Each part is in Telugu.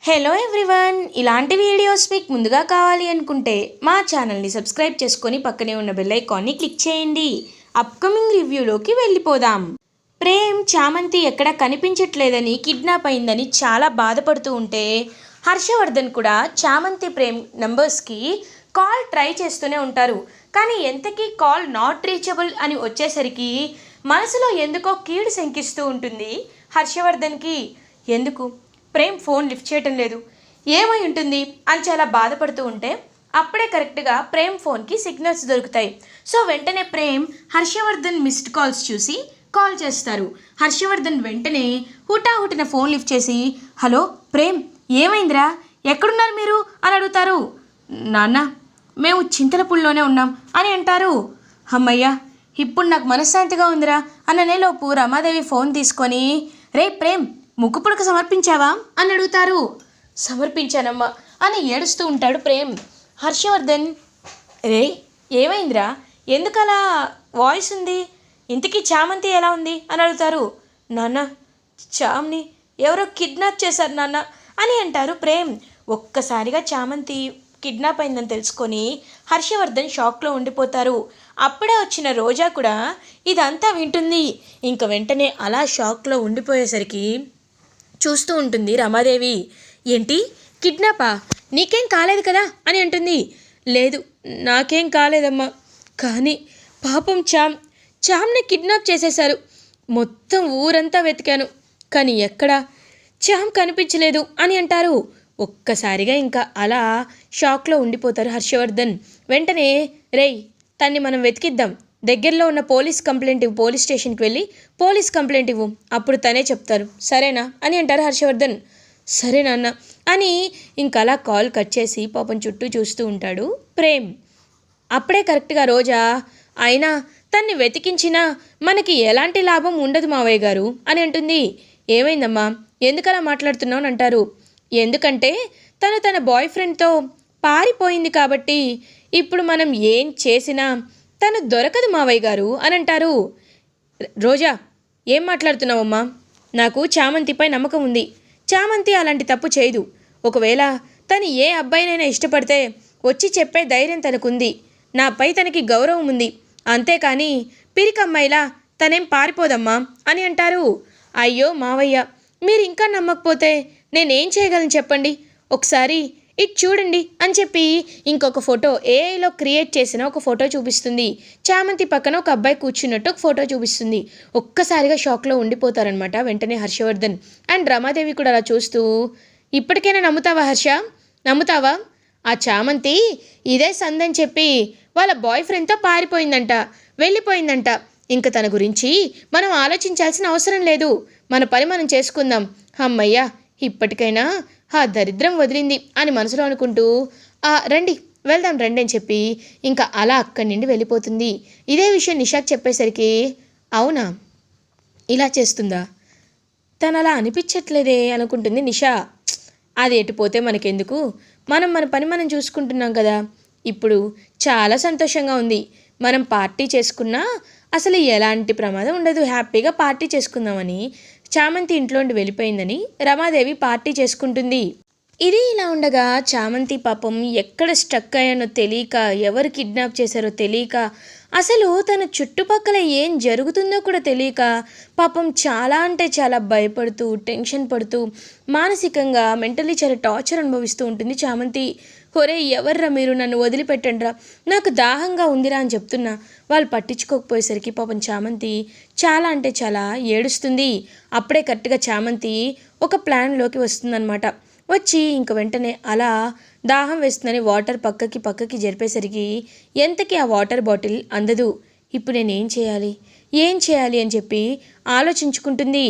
హలో ఎవ్రీవన్, ఇలాంటి వీడియోస్ మీకు ముందుగా కావాలి అనుకుంటే మా ఛానల్ని సబ్స్క్రైబ్ చేసుకొని పక్కనే ఉన్న బెల్ ఐకాన్ని క్లిక్ చేయండి. అప్కమింగ్ రివ్యూలోకి వెళ్ళిపోదాం. ప్రేమ్ చామంతి ఎక్కడ కనిపించట్లేదని, కిడ్నాప్ అయిందని చాలా బాధపడుతూ ఉంటే హర్షవర్ధన్ కూడా చామంతి ప్రేమ్ నంబర్స్కి కాల్ ట్రై చేస్తూనే ఉంటారు. కానీ ఎంతకీ కాల్ నాట్ రీచబుల్ అని వచ్చేసరికి మనసులో ఎందుకో కీడు శంకిస్తూ ఉంటుంది హర్షవర్ధన్కి. ఎందుకు ప్రేమ్ ఫోన్ లిఫ్ట్ చేయటం లేదు, ఏమై ఉంటుంది అని చాలా బాధపడుతూ ఉంటే అప్పుడే కరెక్ట్గా ప్రేమ్ ఫోన్కి సిగ్నల్స్ దొరుకుతాయి. సో వెంటనే ప్రేమ్ హర్షవర్ధన్ మిస్డ్ కాల్స్ చూసి కాల్ చేస్తారు. హర్షవర్ధన్ వెంటనే హుటాహుటిన ఫోన్ లిఫ్ట్ చేసి, హలో ప్రేమ్, ఏమైందిరా, ఎక్కడున్నారు మీరు అని అడుగుతారు. నాన్న, మేము చింతలపూడిలోనే ఉన్నాం అని అంటారు. అమ్మయ్య, ఇప్పుడు నాకు మనశ్శాంతిగా ఉందిరా అన్ననేలోపు రమాదేవి ఫోన్ తీసుకొని, రే ప్రేమ్, ముక్కు పుడక సమర్పించావా అని అడుగుతారు. సమర్పించానమ్మా అని ఏడుస్తూ ఉంటాడు ప్రేమ్. హర్షవర్ధన్, రే ఏమైందిరా, ఎందుకలా వాయిస్ ఉంది, ఇంతకీ చామంతి ఎలా ఉంది అని అడుగుతారు. నాన్న, చామ్ని ఎవరో కిడ్నాప్ చేశారు నాన్న అని అంటారు ప్రేమ్. ఒక్కసారిగా చామంతి కిడ్నాప్ అయిందని తెలుసుకొని హర్షవర్ధన్ షాక్లో ఉండిపోతారు. అప్పుడే వచ్చిన రోజా కూడా ఇదంతా వింటుంది. ఇంక వెంటనే అలా షాక్లో ఉండిపోయేసరికి చూస్తూ ఉంటుంది రమాదేవి. ఏంటి, కిడ్నాపా, నీకేం కాలేదు కదా అని అంటుంది. లేదు, నాకేం కాలేదమ్మా, కానీ పాపం చామ్ని కిడ్నాప్ చేసేశారు. మొత్తం ఊరంతా వెతికాను, కానీ ఎక్కడా చామ్ కనిపించలేదు అని అంటారు. ఒక్కసారిగా ఇంకా అలా షాక్లో ఉండిపోతారు హర్షవర్ధన్. వెంటనే, రేయ్, తన్ని మనం వెతికిద్దాం, దగ్గరలో ఉన్న పోలీస్ స్టేషన్కి వెళ్ళి పోలీస్ కంప్లైంట్ ఇవ్వు, అప్పుడు తనే చెప్తారు, సరేనా అని అంటారు హర్షవర్ధన్. సరే నాన్న అని ఇంకలా కాల్ కట్ చేసి పాపం చుట్టూ చూస్తూ ఉంటాడు ప్రేమ్. అప్పుడే కరెక్ట్గా రోజా, అయినా తన్ని వెతికించినా మనకి ఎలాంటి లాభం ఉండదు మావయ్య గారు అని అంటుంది. ఏమైందమ్మా, ఎందుకలా మాట్లాడుతున్నావు అని అంటారు. ఎందుకంటే తన బాయ్ ఫ్రెండ్తో పారిపోయింది కాబట్టి ఇప్పుడు మనం ఏం చేసినా తను దొరకదు మావయ్య గారు అని అంటారు. రోజా, ఏం మాట్లాడుతున్నావమ్మా, నాకు చామంతిపై నమ్మకం ఉంది. చామంతి అలాంటి తప్పు చేయదు. ఒకవేళ తను ఏ అబ్బాయినైనా ఇష్టపడితే వచ్చి చెప్పే ధైర్యం తనకుంది. నాపై తనకి గౌరవం ఉంది, అంతేకాని పిరికమ్మాయిలా తనేం పారిపోదమ్మా అని అంటారు. అయ్యో మావయ్య, మీరు ఇంకా నమ్మకపోతే నేనేం చేయగలను చెప్పండి, ఒకసారి ఇటు చూడండి అని చెప్పి ఇంకొక ఫోటో ఏఐలో క్రియేట్ చేసిన ఒక ఫోటో చూపిస్తుంది. చామంతి పక్కన ఒక అబ్బాయి కూర్చున్నట్టు ఒక ఫోటో చూపిస్తుంది. ఒక్కసారిగా షాక్లో ఉండిపోతారనమాట వెంటనే హర్షవర్ధన్ అండ్ రమాదేవి కూడా అలా చూస్తూ, ఇప్పటికైనా నమ్ముతావా హర్ష, నమ్ముతావా? ఆ చామంతి ఇదే సందని చెప్పి వాళ్ళ బాయ్ ఫ్రెండ్తో పారిపోయిందంట, వెళ్ళిపోయిందంట. ఇంక తన గురించి మనం ఆలోచించాల్సిన అవసరం లేదు, మన పని మనం చేసుకుందాం. అమ్మయ్యా, ఇప్పటికైనా ఆ దరిద్రం వదిలింది అని మనసులో అనుకుంటూ, రండి వెళ్దాం రండి అని చెప్పి ఇంకా అలా అక్కడి నుండి వెళ్ళిపోతుంది. ఇదే విషయం నిషాకి చెప్పేసరికి, అవునా, ఇలా చేస్తుందా, తను అలా అనిపించట్లేదే అనుకుంటుంది నిషా. అది ఎటుపోతే మనకెందుకు, మన పని మనం చూసుకుంటున్నాం కదా. ఇప్పుడు చాలా సంతోషంగా ఉంది, మనం పార్టీ చేసుకున్నా అసలు ఎలాంటి ప్రమాదం ఉండదు, హ్యాపీగా పార్టీ చేసుకుందామని చామంతి ఇంట్లోండి వెళ్ళిపోయిందని రమాదేవి పార్టీ చేసుకుంటుంది. ఇది ఇలా ఉండగా చామంతి పాపం ఎక్కడ స్ట్రక్ అయ్యానో తెలియక, ఎవరు కిడ్నాప్ చేశారో తెలియక, అసలు తన చుట్టుపక్కల ఏం జరుగుతుందో కూడా తెలియక పాపం చాలా అంటే చాలా భయపడుతూ, టెన్షన్ పడుతూ, మానసికంగా మెంటలీ చాలా టార్చర్ అనుభవిస్తూ ఉంటుంది చామంతి. ఒరే, ఎవర్రా మీరు, నన్ను వదిలిపెట్టండిరా, నాకు దాహంగా ఉందిరా అని చెప్తున్నా వాళ్ళు పట్టించుకోకపోయేసరికి పాపం చామంతి చాలా అంటే చాలా ఏడుస్తుంది. అప్పుడే కరెక్ట్గా చామంతి ఒక ప్లాన్లోకి వస్తుందన్నమాట. వచ్చి ఇంక వెంటనే అలా దాహం వేస్తుందని వాటర్ పక్కకి జరిపేసరికి ఎంతకీ ఆ వాటర్ బాటిల్ అందదు. ఇప్పుడు నేను ఏం చేయాలి అని చెప్పి ఆలోచించుకుంటుంది.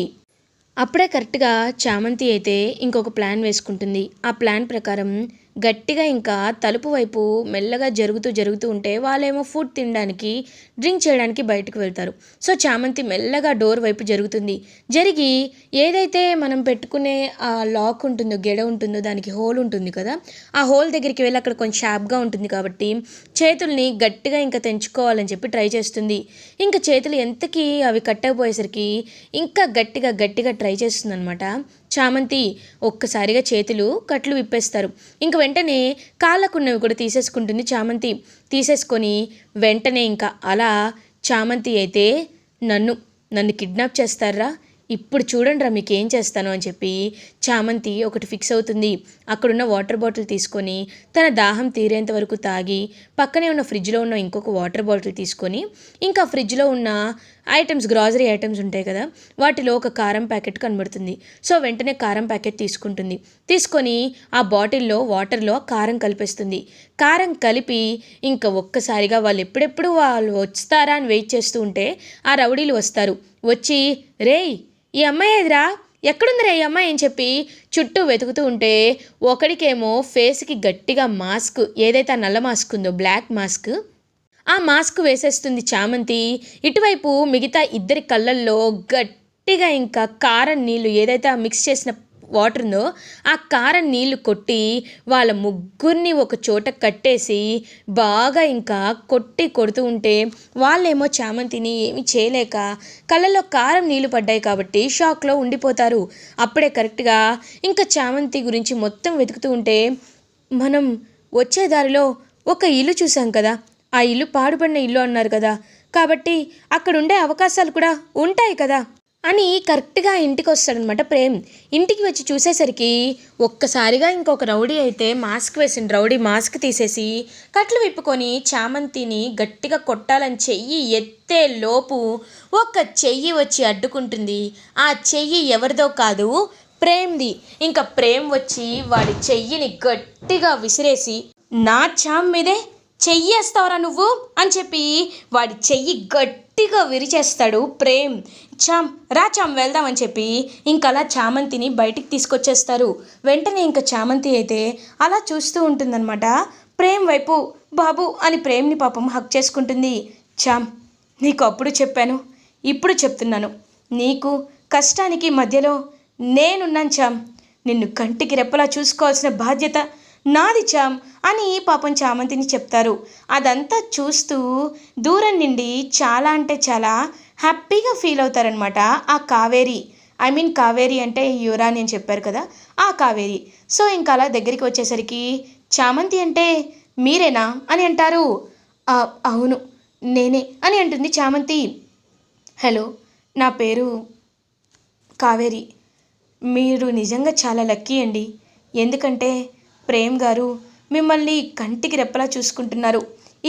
అప్పుడే కరెక్ట్గా చామంతి అయితే ఇంకొక ప్లాన్ వేసుకుంటుంది. ఆ ప్లాన్ ప్రకారం గట్టిగా ఇంకా తలుపు వైపు మెల్లగా జరుగుతూ ఉంటే వాళ్ళేమో ఫుడ్ తినడానికి, డ్రింక్ చేయడానికి బయటకు వెళ్తారు. సో చామంతి మెల్లగా డోర్ వైపు జరిగి ఏదైతే మనం పెట్టుకునే ఆ లాక్ ఉంటుందో, గెడ ఉంటుందో, దానికి హోల్ ఉంటుంది కదా, ఆ హోల్ దగ్గరికి వెళ్ళి అక్కడ కొంచెం షార్ప్గా ఉంటుంది కాబట్టి చేతుల్ని గట్టిగా ఇంకా తెంచుకోవాలని చెప్పి ట్రై చేస్తుంది. ఇంకా చేతులు ఎంతకీ అవి కట్టకపోయేసరికి ఇంకా గట్టిగా ట్రై చేస్తుంది అనమాట చామంతి ఒక్కసారిగా చేతులు కట్లు విప్పేస్తారు. ఇంక వెంటనే కాళ్ళకున్నవి కూడా తీసేసుకుంటుంది చామంతి. తీసేసుకొని వెంటనే ఇంకా అలా చామంతి అయితే నన్ను కిడ్నాప్ చేస్తారా, ఇప్పుడు చూడండిరా మీకు ఏం చేస్తాను అని చెప్పి చామంతి ఒకటి ఫిక్స్ అవుతుంది. అక్కడున్న వాటర్ బాటిల్ తీసుకొని తన దాహం తీరేంత వరకు తాగి పక్కనే ఉన్న ఫ్రిడ్జ్లో ఉన్న ఇంకొక వాటర్ బాటిల్ తీసుకొని ఇంకా ఫ్రిడ్జ్లో ఉన్న ఐటమ్స్, గ్రాసరీ ఐటమ్స్ ఉంటాయి కదా, వాటిలో ఒక కారం ప్యాకెట్ కనబడుతుంది. సో వెంటనే కారం ప్యాకెట్ తీసుకుంటుంది. తీసుకొని ఆ బాటిల్లో వాటర్లో కారం కలిపేస్తుంది. కారం కలిపి ఇంకా ఒక్కసారిగా ఎప్పుడెప్పుడు వాళ్ళు వస్తారా అని వెయిట్ చేస్తూ ఉంటే ఆ రౌడీలు వస్తారు. వచ్చి రేయ్ ఈ అమ్మాయి ఏదిరా, ఎక్కడుందిరా ఈ అమ్మాయి అని చెప్పి చుట్టూ వెతుకుతూ ఉంటే ఒకడికేమో ఫేస్కి గట్టిగా మాస్క్, ఏదైతే ఆ నల్ల మాస్క్ ఉందో బ్లాక్ మాస్క్, ఆ మాస్క్ వేసేస్తుంది చామంతి. ఇటువైపు మిగతా ఇద్దరి కళ్ళల్లో గట్టిగా ఇంకా కారం నీళ్ళు, ఏదైతే ఆ మిక్స్ చేసిన వాటర్ ఉందో ఆ కారం నీళ్లు కొట్టి వాళ్ళ ముగ్గురిని ఒక చోట కట్టేసి బాగా ఇంకా కొడుతూ ఉంటే వాళ్ళేమో చామంతిని ఏమి చేయలేక కళ్ళలో కారం నీళ్లు పడ్డాయి కాబట్టి షాక్లో ఉండిపోతారు. అప్పుడే కరెక్ట్గా ఇంకా చామంతి గురించి మొత్తం వెతుకుతూ ఉంటే మనం వచ్చే దారిలో ఒక ఇల్లు చూసాం కదా, ఆ ఇల్లు పాడుపడిన ఇల్లు అన్నారు కదా, కాబట్టి అక్కడ ఉండే అవకాశాలు కూడా ఉంటాయి కదా అని కరెక్ట్గా ఇంటికి వస్తాడనమాట ప్రేమ్. ఇంటికి వచ్చి చూసేసరికి ఒక్కసారిగా ఇంకొక రౌడీ అయితే మాస్క్ వేసిన రౌడీ మాస్క్ తీసేసి కట్లు విప్పుకొని చామంతిని గట్టిగా కొట్టాలని చెయ్యి ఎత్తే లోపు ఒక చెయ్యి వచ్చి అడ్డుకుంటుంది. ఆ చెయ్యి ఎవరిదో కాదు, ప్రేమ్ది. ఇంకా ప్రేమ్ వచ్చి వాడి చెయ్యిని గట్టిగా విసిరేసి నా చామ్ మీదే చెయ్యేస్తావరా నువ్వు అని చెప్పి వాడి చెయ్యి గట్టిగా విరిచేస్తాడు ప్రేమ్. చామ్ వెళ్దామని చెప్పి ఇంకలా చామంతిని బయటికి తీసుకొచ్చేస్తారు. వెంటనే ఇంకా చామంతి అయితే అలా చూస్తూ ఉంటుందన్నమాట ప్రేమ్ వైపు. బాబు అని ప్రేమ్ని పాపం హక్ చేసుకుంటుంది. నీకు అప్పుడు చెప్పాను, ఇప్పుడు చెప్తున్నాను, నీకు కష్టానికి మధ్యలో నేనున్నాను నిన్ను కంటికి రెప్పలా చూసుకోవాల్సిన బాధ్యత నాది అని పాపం చామంతిని చెప్తారు. అదంతా చూస్తూ దూరం నుండి చాలా అంటే చాలా హ్యాపీగా ఫీల్ అవుతారనమాట ఆ కావేరి. కావేరి అంటే యువరాణి అని చెప్పారు కదా, ఆ కావేరి. సో ఇంకా అలా దగ్గరికి వచ్చేసరికి చామంతి అంటే మీరేనా అని అంటారు. అవును నేనే అని అంటుంది చామంతి. హలో, నా పేరు కావేరి. మీరు నిజంగా చాలా లక్కీ అండి, ఎందుకంటే ప్రేమ్ గారు మిమ్మల్ని కంటికి రెప్పలా చూసుకుంటున్నారు.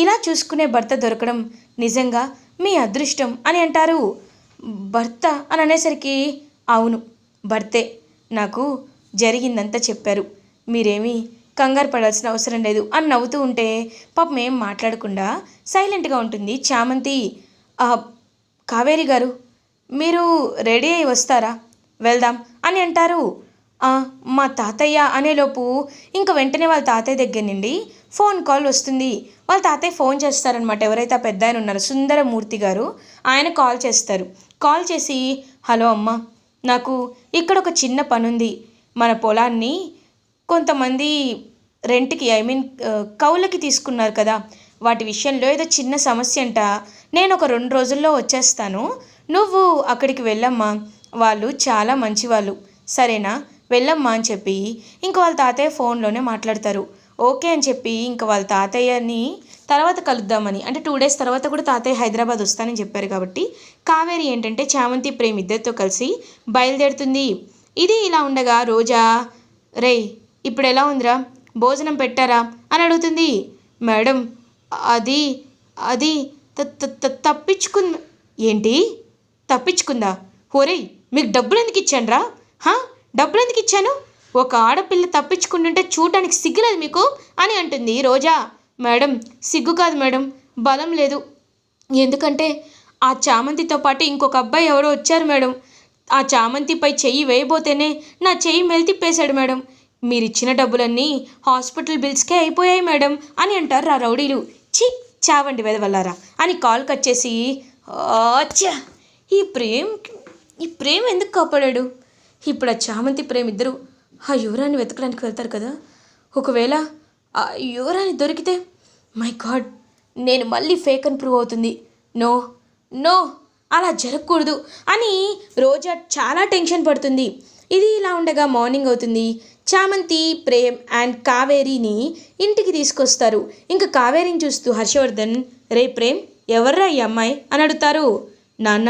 ఇలా చూసుకునే భర్త దొరకడం నిజంగా మీ అదృష్టం అని అంటారు. భర్త అని అనేసరికి అవును భర్తే, నాకు జరిగిందంతా చెప్పారు, మీరేమీ కంగారు పడాల్సిన అవసరం లేదు అని నవ్వుతూ ఉంటే పాపం ఏం మాట్లాడకుండా సైలెంట్గా ఉంటుంది చామంతి. కావేరి గారు మీరు రెడీ అయి వస్తారా, వెళ్దాం అని అంటారు. మా తాతయ్య అనేలోపు ఇంకా వెంటనే వాళ్ళ తాతయ్య దగ్గర నుండి ఫోన్ కాల్ వస్తుంది. వాళ్ళ తాతయ్య ఫోన్ చేస్తారనమాట. ఎవరైతే ఆ పెద్ద ఆయన ఉన్నారో సుందరమూర్తి గారు, ఆయన కాల్ చేస్తారు. కాల్ చేసి హలో అమ్మ, నాకు ఇక్కడ ఒక చిన్న పని ఉంది. మన పొలాన్ని కొంతమంది రెంట్కి కౌలకి తీసుకున్నారు కదా, వాటి విషయంలో ఏదో చిన్న సమస్య అంట. నేను ఒక 2 రోజుల్లో వచ్చేస్తాను, నువ్వు అక్కడికి వెళ్ళమ్మా, వాళ్ళు చాలా మంచివాళ్ళు, సరేనా, వెళ్ళమ్మా అని చెప్పి ఇంక వాళ్ళ తాతయ్య ఫోన్లోనే మాట్లాడతారు. ఓకే అని చెప్పి ఇంకా వాళ్ళ తాతయ్యని తర్వాత కలుద్దామని, అంటే 2 డేస్ తర్వాత కూడా తాతయ్య హైదరాబాద్ వస్తానని చెప్పారు కాబట్టి కావేరి ఏంటంటే చామంతి ప్రేమ్ ఇద్దరితో కలిసి బయలుదేరుతుంది. ఇది ఇలా ఉండగా రోజా రేయ్ ఇప్పుడు ఎలా ఉందిరా, భోజనం పెట్టారా అని అడుగుతుంది. మేడం అది అది తప్పించుకుంది. ఏంటి తప్పించుకుందా? ఓరేయ్ మీకు డబ్బులు ఎందుకు ఇచ్చానురా, డబ్బులు ఎందుకు ఇచ్చాను, ఒక ఆడపిల్ల తప్పించుకుంటుంటే చూడటానికి సిగ్గులేదు మీకు అని అంటుంది రోజా. మేడం సిగ్గు కాదు మేడం, బలం లేదు, ఎందుకంటే ఆ చామంతితో పాటు ఇంకొక అబ్బాయి ఎవరో వచ్చారు మేడం, ఆ చామంతిపై చెయ్యి వేయబోతేనే నా చెయ్యి మెలితిప్పేశాడు మేడం, మీరిచ్చిన డబ్బులన్నీ హాస్పిటల్ బిల్స్కే అయిపోయాయి మేడం అని అంటారు ఆ రౌడీలు. చావండి వెదవల్లారా అని కాల్ కట్ చేసి ఈ ప్రేమ్ ఎందుకు కాపాడాడు. ఇప్పుడు ఆ చామంతి ప్రేమ్ ఇద్దరు ఆ యువరాన్ని వెతకడానికి వెళ్తారు కదా, ఒకవేళ ఆ యువరాన్ని దొరికితే మై గాడ్ నేను మళ్ళీ ఫేక్ అని ప్రూవ్ అవుతుంది. నో నో అలా జరగకూడదు అని రోజా చాలా టెన్షన్ పడుతుంది. ఇది ఇలా ఉండగా మార్నింగ్ అవుతుంది. చామంతి, ప్రేమ్ అండ్ కావేరిని ఇంటికి తీసుకొస్తారు. ఇంకా కావేరిని చూస్తూ హర్షవర్ధన్, రే ప్రేమ్, ఎవర్రా ఈ అమ్మాయి అని అడుగుతారు. నాన్న,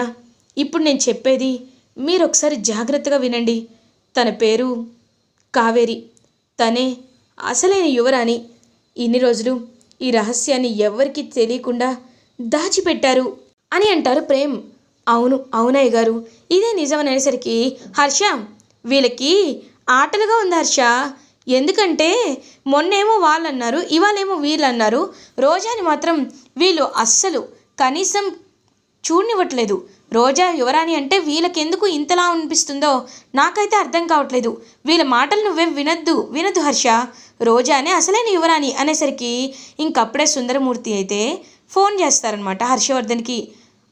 ఇప్పుడు నేను చెప్పేది మీరు ఒకసారి జాగ్రత్తగా వినండి. తన పేరు కావేరి. తనే అసలైన యువరాణి. ఇన్ని రోజులు ఈ రహస్యాన్ని ఎవ్వరికీ తెలియకుండా దాచిపెట్టారు అని అంటారు ప్రేమ్. అవును అవునయ్య గారు, ఇదే నిజం అనేసరికి హర్ష, వీళ్ళకి ఆటలుగా ఉంది హర్ష. ఎందుకంటే మొన్నేమో వాళ్ళు అన్నారు, ఇవాళేమో వీళ్ళు అన్నారు. రోజాని మాత్రం వీళ్ళు అస్సలు కనీసం చూడనివ్వట్లేదు. రోజా యువరాణి అంటే వీళ్ళకెందుకు ఇంతలా అనిపిస్తుందో నాకైతే అర్థం కావట్లేదు. వీళ్ళ మాటలు నువ్వేం వినద్దు హర్ష. రోజానే అసలైన యువరాణి అనేసరికి ఇంకప్పుడే సుందరమూర్తి అయితే ఫోన్ చేస్తారనమాట హర్షవర్ధన్కి.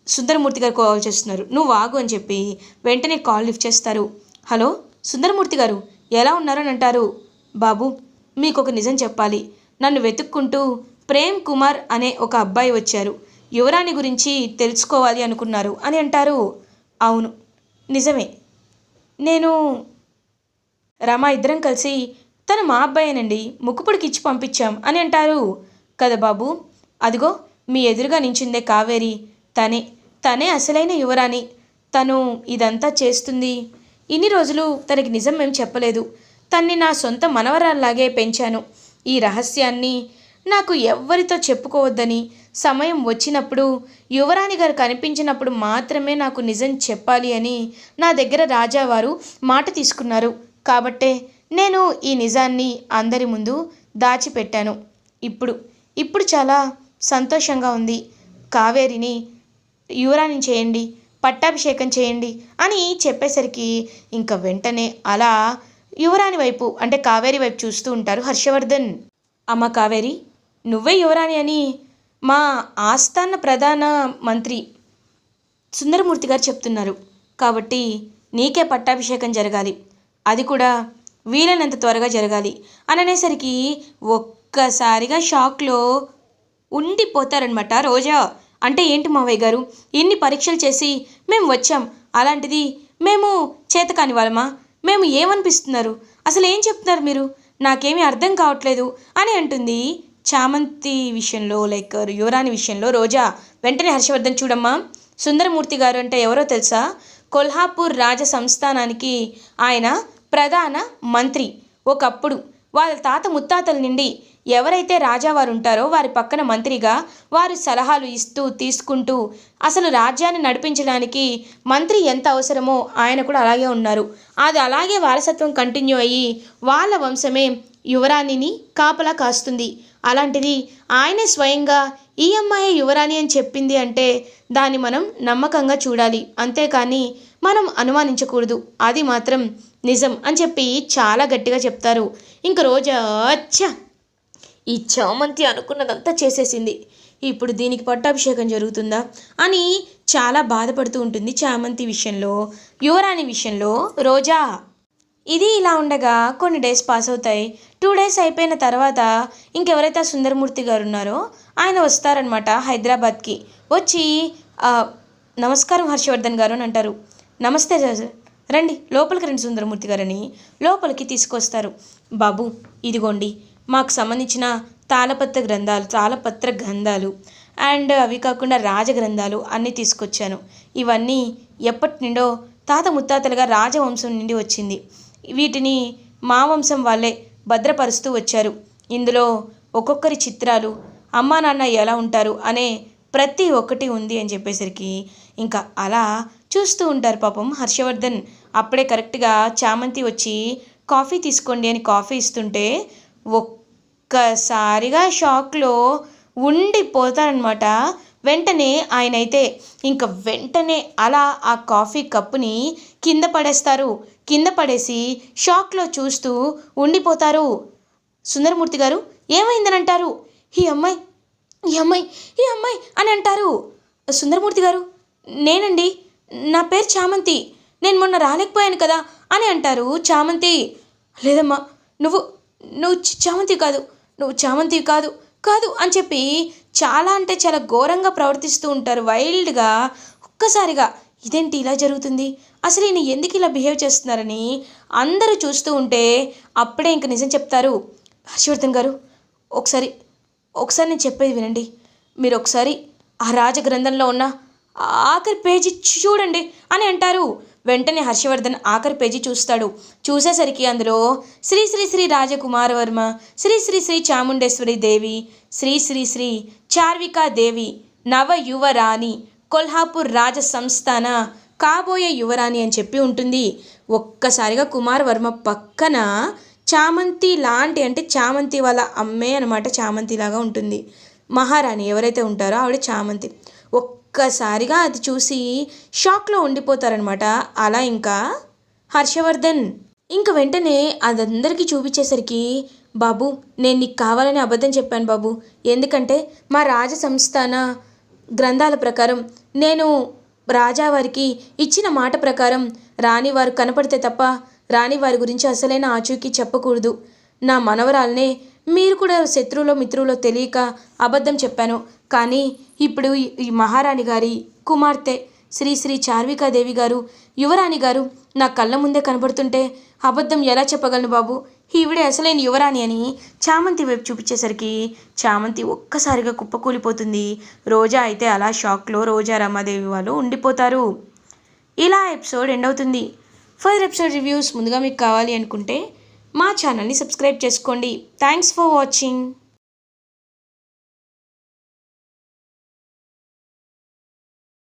సుందరమూర్తి గారు కాల్ చేస్తున్నారు, నువ్వు ఆగు అని చెప్పి వెంటనే కాల్ లిఫ్ట్ చేస్తారు. హలో సుందరమూర్తి గారు, ఎలా ఉన్నారని అంటారు. బాబు, మీకు ఒక నిజం చెప్పాలి. నన్ను వెతుక్కుంటూ ప్రేమ్ కుమార్ అనే ఒక అబ్బాయి వచ్చారు. యువరాణి గురించి తెలుసుకోవాలి అనుకున్నారు అని అంటారు. అవును నిజమే, నేను రమ ఇద్దరం కలిసి తను మా అబ్బాయేనండి, ముక్కుపుడికి ఇచ్చి పంపించాం అని అంటారు. కదా బాబు, అదిగో మీ ఎదురుగా నించుందే కావేరి, తనే అసలైన యువరాణి. తను ఇదంతా చేస్తుంది. ఇన్ని రోజులు తనకి నిజం మేము చెప్పలేదు. తన్ని నా సొంత మనవరాల్లాగే పెంచాను. ఈ రహస్యాన్ని నాకు ఎవ్వరితో చెప్పుకోవద్దని, సమయం వచ్చినప్పుడు యువరాణి గారు కనిపించినప్పుడు మాత్రమే నాకు నిజం చెప్పాలి అని నా దగ్గర రాజావారు మాట తీసుకున్నారు. కాబట్టే నేను ఈ నిజాన్ని అందరి ముందు దాచిపెట్టాను. ఇప్పుడు చాలా సంతోషంగా ఉంది. కావేరిని యువరాణి చేయండి, పట్టాభిషేకం చేయండి అని చెప్పేసరికి ఇంకా వెంటనే అలా యువరాణి వైపు అంటే కావేరి వైపు చూస్తూ ఉంటారు హర్షవర్ధన్. అమ్మ కావేరి, నువ్వే యువరాణి అని మా ఆస్థాన ప్రధాన మంత్రి సుందరమూర్తి గారు చెప్తున్నారు. కాబట్టి నీకే పట్టాభిషేకం జరగాలి, అది కూడా వీలైనంత త్వరగా జరగాలి అని అనేసరికి ఒక్కసారిగా షాక్లో ఉండిపోతారనమాట రోజా. అంటే ఏంటి మావయ్య గారు, ఇన్ని పరీక్షలు చేసి మేము వచ్చాం, అలాంటిది మేము చేతకాని వాళ్ళమా? మేము ఏమనిపిస్తున్నారు, అసలు ఏం చెప్తున్నారు మీరు, నాకేమీ అర్థం కావట్లేదు అని అంటుంది. చామంతి విషయంలో లైక్ యువరాణి విషయంలో రోజా వెంటనే హర్షవర్ధన్, చూడమ్మా, సుందరమూర్తి గారు అంటే ఎవరో తెలుసా? కొల్హాపూర్ రాజ సంస్థానానికి ఆయన ప్రధాన మంత్రి. ఒకప్పుడు వాళ్ళ తాత ముత్తాతల నుండి ఎవరైతే రాజావారు ఉంటారో వారి పక్కన మంత్రిగా వారి సలహాలు ఇస్తూ తీసుకుంటూ అసలు రాజ్యాన్ని నడిపించడానికి మంత్రి ఎంత అవసరమో ఆయన కూడా అలాగే ఉన్నారు. అది అలాగే వారసత్వం కంటిన్యూ అయ్యి వాళ్ళ వంశమే యువరాణిని కాపలా కాస్తుంది. అలాంటిది ఆయనే స్వయంగా ఈ అమ్మాయి యువరాణి అని చెప్పింది అంటే దాన్ని మనం నమ్మకంగా చూడాలి, అంతేకాని మనం అనుమానించకూడదు. అది మాత్రం నిజం అని చెప్పి చాలా గట్టిగా చెప్తారు. ఇంక రోజా అచ్చా, ఈ చామంతి అనుకున్నదంతా చేసేసింది, ఇప్పుడు దీనికి పట్టాభిషేకం జరుగుతుందా అని చాలా బాధపడుతూ ఉంటుంది చామంతి విషయంలో. యువరాణి విషయంలో రోజా. ఇది ఇలా ఉండగా కొన్ని డేస్ పాస్ అవుతాయి. 2 డేస్ అయిపోయిన తర్వాత ఇంకెవరైతే సుందరమూర్తి గారు ఉన్నారో ఆయన వస్తారనమాట హైదరాబాద్కి. వచ్చి నమస్కారం హర్షవర్ధన్ గారు అని అంటారు. నమస్తే సార్, రండి లోపలికి రండి సుందరమూర్తి గారని లోపలికి తీసుకొస్తారు. బాబు, ఇదిగోండి మాకు సంబంధించిన తాళపత్ర గ్రంథాలు అండ్ అవి కాకుండా రాజగ్రంథాలు అన్నీ తీసుకొచ్చాను. ఇవన్నీ ఎప్పటి నుండో తాత ముత్తాతలుగా రాజవంశం నుండి వచ్చింది. వీటిని మా వంశం వాళ్ళే భద్రపరుస్తూ వచ్చారు. ఇందులో ఒక్కొక్కరి చిత్రాలు, అమ్మా నాన్న ఎలా ఉంటారు అనే ప్రతి ఒక్కటి ఉంది అని చెప్పేసరికి ఇంకా అలా చూస్తూ ఉంటారు పాపం హర్షవర్ధన్. అప్పుడే కరెక్ట్గా చామంతి వచ్చి కాఫీ తీసుకోండి అని కాఫీ ఇస్తుంటే ఒక్కసారిగా షాక్లో ఉండిపోతారనమాట. వెంటనే ఆయనైతే ఇంక వెంటనే అలా ఆ కాఫీ కప్పుని కింద పడేస్తారు. కింద పడేసి షాక్లో చూస్తూ ఉండిపోతారు. సుందరమూర్తి గారు ఏమైందని అంటారు. ఈ అమ్మాయి ఈ అమ్మాయి ఈ అమ్మాయి అని అంటారు. సుందరమూర్తి గారు, నేనండి, నా పేరు చామంతి, నేను మొన్న రాలేకపోయాను కదా అని అంటారు. చామంతి, లేదమ్మా, నువ్వు చామంతి కాదు, నువ్వు చామంతి కాదు కాదు అని చెప్పి చాలా అంటే చాలా ఘోరంగా ప్రవర్తిస్తూ ఉంటారు వైల్డ్గా. ఒక్కసారిగా ఇదేంటి ఇలా జరుగుతుంది, అసలు ఈయన ఎందుకు ఇలా బిహేవ్ చేస్తున్నారని అందరూ చూస్తూ ఉంటే అప్పుడే ఇంక నిజం చెప్తారు. హర్షవర్ధన్ గారు, ఒకసారి ఒకసారి నేను చెప్పేది వినండి. మీరు ఒకసారి ఆ రాజగ్రంథంలో ఉన్న ఆఖరి పేజీ చూడండి అని అంటారు. వెంటనే హర్షవర్ధన్ ఆఖరి పేజీ చూస్తాడు. చూసేసరికి అందులో శ్రీ శ్రీ శ్రీ రాజకుమారవర్మ, శ్రీ శ్రీ శ్రీ చాముండేశ్వరి దేవి, శ్రీ శ్రీ శ్రీ చార్వికా దేవి నవ యువరాణి కొల్హాపూర్ రాజ సంస్థాన కాబోయే యువరాణి అని చెప్పి ఉంటుంది. ఒక్కసారిగా కుమారవర్మ పక్కన చామంతి లాంటి, అంటే చామంతి వాళ్ళ అమ్మే అనమాట, చామంతిలాగా ఉంటుంది మహారాణి ఎవరైతే ఉంటారో ఆవిడ చామంతి. ఒక్కసారిగా అది చూసి షాక్లో ఉండిపోతారనమాట. అలా ఇంకా హర్షవర్ధన్ ఇంక వెంటనే అదందరికీ చూపించేసరికి, బాబు నేను నీకు కావాలని అబద్ధం చెప్పాను బాబు, ఎందుకంటే మా రాజ సంస్థాన గ్రంథాల ప్రకారం నేను రాజావారికి ఇచ్చిన మాట ప్రకారం రాణివారు కనపడితే తప్ప రాణివారి గురించి అసలైన ఆచూకీ చెప్పకూడదు. నా మనవరాలనే మీరు కూడా శత్రువులో మిత్రువులో తెలియక అబద్ధం చెప్పాను. కానీ ఇప్పుడు ఈ మహారాణి గారి కుమార్తె శ్రీ శ్రీ చార్వికాదేవి గారు, యువరాణి గారు నా కళ్ళ ముందే కనబడుతుంటే అబద్ధం ఎలా చెప్పగలను బాబు, ఈవిడే అసలైన యువరాణి అని చామంతి వైపు చూపించేసరికి చామంతి ఒక్కసారిగా కుప్పకూలిపోతుంది. రోజా అయితే అలా షాక్లో రోజా రమాదేవి వాళ్ళు ఉండిపోతారు. ఇలా ఎపిసోడ్ ఎండ్ అవుతుంది. ఫర్దర్ ఎపిసోడ్ రివ్యూస్ ముందుగా మీకు కావాలి అనుకుంటే మా ఛానల్ని సబ్స్క్రైబ్ చేసుకోండి. Thanks for watching.